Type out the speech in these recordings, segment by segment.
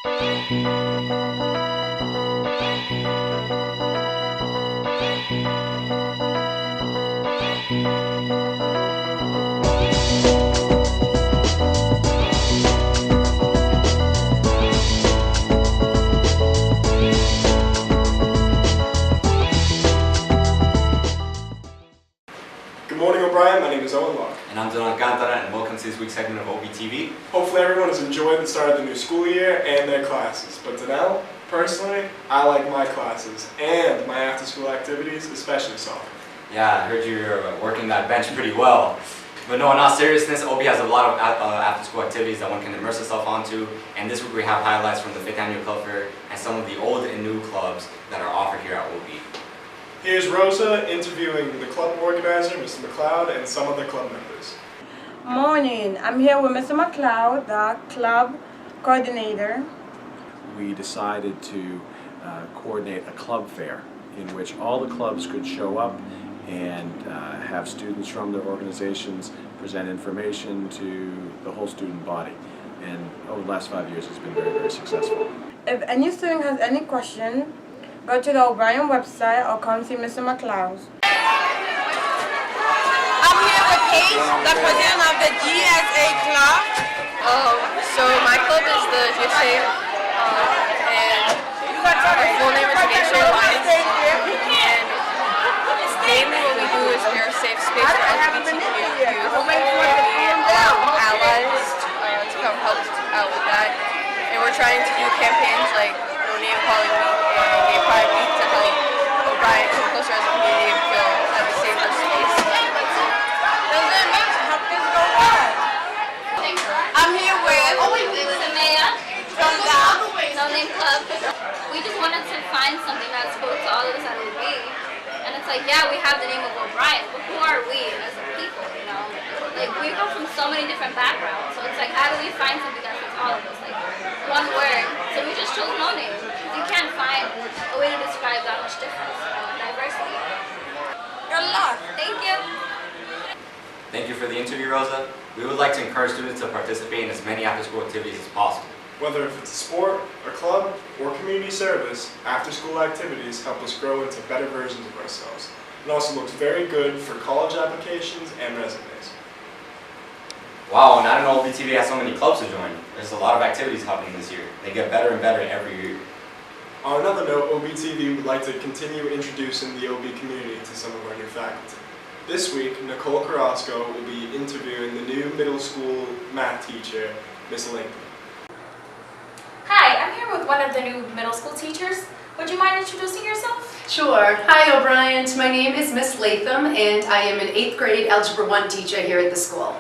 Good morning, O'Brien. My name is Owen Locke. And I'm Don Alcantara, and welcome to this week's segment of Obtv. Hopefully everyone has enjoyed the start of the new school year and their classes. But Danelle, personally, I like my classes and my after-school activities, especially soccer. Yeah, I heard you're working that bench pretty well. But no, in all seriousness, OB has a lot of after-school activities that one can immerse itself onto. And this week we have highlights from the 5th Annual Club Fair and some of the old and new clubs that are offered here at OB. Here's Rosa interviewing the club organizer, Mr. McLeod, and some of the club members. Morning. I'm here with Mr. McLeod, the club coordinator. We decided to coordinate a club fair in which all the clubs could show up and have students from their organizations present information to the whole student body. And over the last 5 years, it's been very, very successful. If any student has any question, go to the O'Brien website or come see Mr. McLeod. I'm here with Paige, the president of the GSA club. So my club is the GSA, and our full name is GSA Alliance. And mainly what we do is we're a safe space for LGBTQ youth and allies to come help out with that. And we're trying to do campaigns like No Name Calling Week and Gay Pride Week to help O'Brien come closer as a community and feel like a safer space. I'm here with Samaya from the No Name Club. We just wanted to find something that spoke to all of us at OB. And it's like, yeah, we have the name of O'Brien, but who are we as a people, you know? Like, we come from so many different backgrounds, so it's like, how do we find something that fits all of us? Like, one word. So we just chose No Name. You can't find a way to describe that much difference, you know, diversity. Good luck. Thank you. Thank you for the interview, Rosa. We would like to encourage students to participate in as many after-school activities as possible. Whether if it's a sport, a club, or community service, after-school activities help us grow into better versions of ourselves. It also looks very good for college applications and resumes. Wow, and I didn't know Obtv has so many clubs to join. There's a lot of activities happening this year. They get better and better every year. On another note, Obtv would like to continue introducing the OB community to some of our new faculty. This week, Nicole Carrasco will be interviewing the new middle school math teacher, Miss Lincoln. Hi, I'm here with one of the new middle school teachers. Would you mind introducing yourself? Sure. Hi, O'Brien. My name is Miss Latham, and I am an 8th grade Algebra 1 teacher here at the school.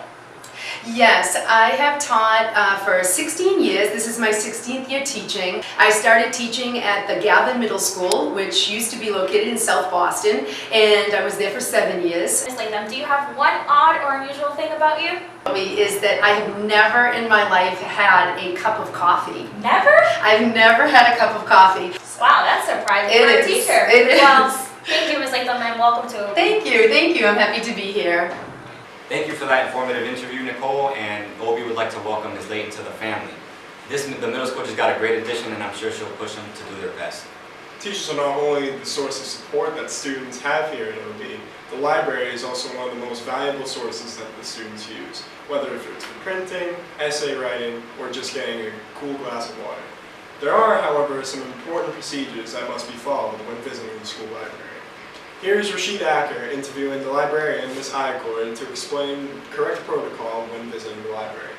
Yes, I have taught for 16 years. This is my 16th year teaching. I started teaching at the Galvin Middle School, which used to be located in South Boston, and I was there for 7 years. Ms. Latham, do you have one odd or unusual thing about you? Is that I have never in my life had a cup of coffee. Never? I've never had a cup of coffee. Wow, that's surprising for a teacher. Well, thank you, Ms. Latham, and welcome to OB. Thank you. I'm happy to be here. Thank you for that informative interview, Nicole, and OB would like to welcome Ms. Layton to the family. The middle school just got a great addition, and I'm sure she'll push them to do their best. Teachers are not only the source of support that students have here at OB, the library is also one of the most valuable sources that the students use, whether if it's for printing, essay writing, or just getting a cool glass of water. There are, however, some important procedures that must be followed when visiting the school library. Here is Rashid Acker interviewing the librarian, Ms. Icord, to explain correct protocol when visiting the library.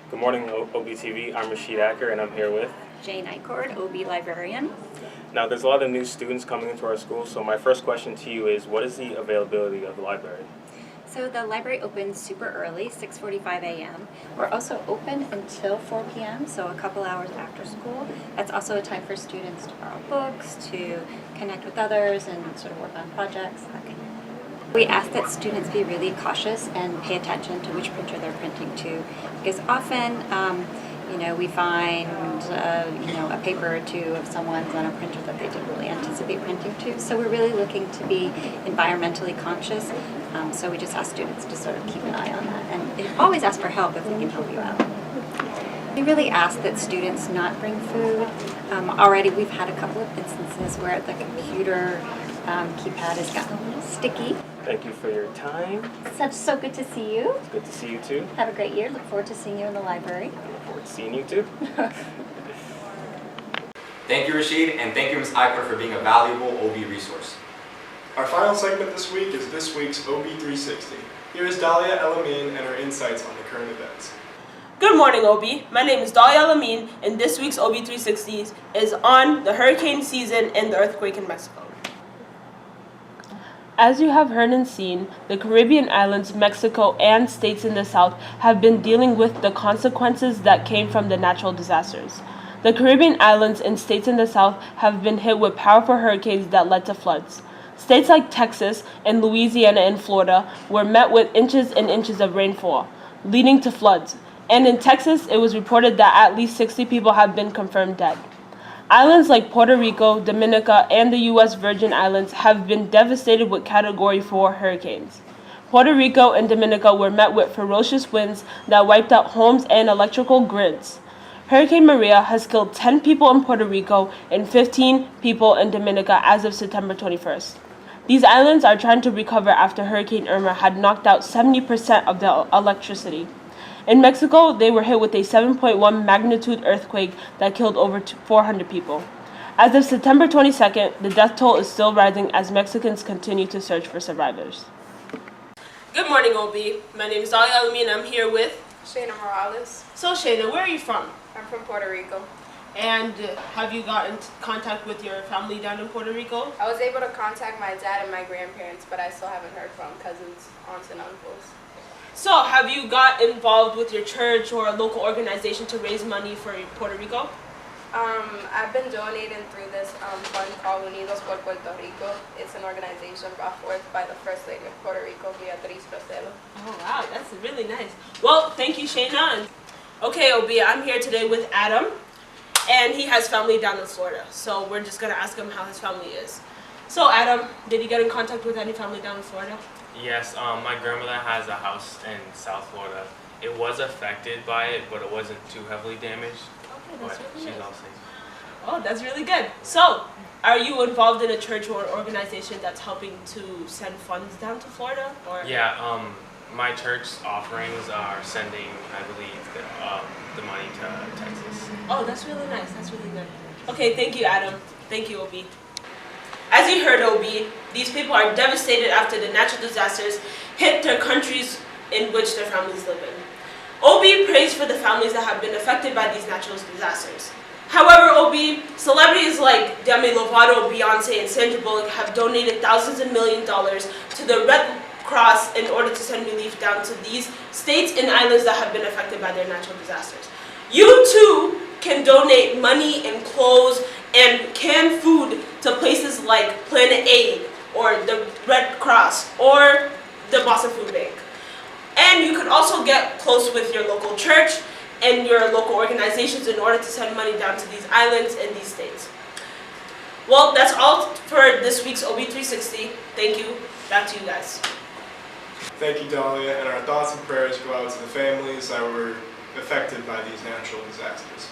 Good morning, OBTV. I'm Rashid Acker, and I'm here with Jane Icord, OB librarian. Now, there's a lot of new students coming into our school, so my first question to you is, what is the availability of the library? So the library opens super early, 6:45 a.m. We're also open until 4 p.m., so a couple hours after school. That's also a time for students to borrow books, to connect with others, and sort of work on projects, that kind of thing. We ask that students be really cautious and pay attention to which printer they're printing to, because often we find a paper or two of someone's on a printer that they didn't really anticipate printing to. So we're really looking to be environmentally conscious. So we just ask students to sort of keep an eye on that, and always ask for help if we can help you out. We really ask that students not bring food. Already we've had a couple of instances where the computer keypad has gotten a little sticky. Thank you for your time. So good to see you. It's good to see you too. Have a great year. Look forward to seeing you in the library. Look forward to seeing you too. Thank you, Rashid, and thank you, Ms. Eichler, for being a valuable OB resource. Our final segment this week is this week's OB 360. Here is Dalia Elamin and her insights on the current events. Good morning, OB. My name is Dalia Elamin, and this week's OB 360 is on the hurricane season and the earthquake in Mexico. As you have heard and seen, the Caribbean islands, Mexico, and states in the south have been dealing with the consequences that came from the natural disasters. The Caribbean islands and states in the south have been hit with powerful hurricanes that led to floods. States like Texas and Louisiana and Florida were met with inches and inches of rainfall, leading to floods. And in Texas, it was reported that at least 60 people have been confirmed dead. Islands like Puerto Rico, Dominica, and the U.S. Virgin Islands have been devastated with Category 4 hurricanes. Puerto Rico and Dominica were met with ferocious winds that wiped out homes and electrical grids. Hurricane Maria has killed 10 people in Puerto Rico and 15 people in Dominica as of September 21st. These islands are trying to recover after Hurricane Irma had knocked out 70% of the electricity. In Mexico, they were hit with a 7.1 magnitude earthquake that killed over 400 people. As of September 22nd, the death toll is still rising as Mexicans continue to search for survivors. Good morning, OB. My name is Dalia Elamin, and I'm here with Shayna Morales. So Shayna, where are you from? I'm from Puerto Rico. And have you gotten contact with your family down in Puerto Rico? I was able to contact my dad and my grandparents, but I still haven't heard from cousins, aunts, and uncles. So have you got involved with your church or a local organization to raise money for Puerto Rico? I've been donating through this fund called Unidos por Puerto Rico. It's an organization brought forth by the First Lady of Puerto Rico, Beatriz Rossello. Oh wow, that's really nice. Well, thank you, Shayna. Okay, OB, I'm here today with Adam, and he has family down in Florida. So we're just gonna ask him how his family is. So Adam, did you get in contact with any family down in Florida? Yes, my grandmother has a house in South Florida. It was affected by it, but it wasn't too heavily damaged. Okay, that's But really she's nice. all safe. Oh, that's really good. So, are you involved in a church or organization that's helping to send funds down to Florida? Or Yeah, my church's offerings are sending, I believe, the money to Texas. Oh, that's really nice. That's really good. Okay, thank you, Adam. Thank you, OB. As you heard, OB, these people are devastated after the natural disasters hit their countries in which their families live in. OB prays for the families that have been affected by these natural disasters. However, OB, celebrities like Demi Lovato, Beyonce, and Sandra Bullock have donated thousands of $millions to the Red Cross in order to send relief down to these states and islands that have been affected by their natural disasters. You too can donate money and clothes and canned food to places like Planet Aid or the Red Cross or the Boston Food Bank. And you could also get close with your local church and your local organizations in order to send money down to these islands and these states. Well, that's all for this week's OB 360. Thank you. Back to you guys. Thank you, Dalia, and our thoughts and prayers go out to the families that were affected by these natural disasters.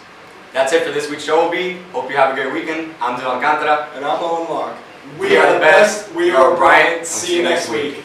That's it for this week's show, OB. Hope you have a great weekend. I'm Dylan Alcantara. And I'm Owen Locke. We are the best. We are Bryant. See you next week.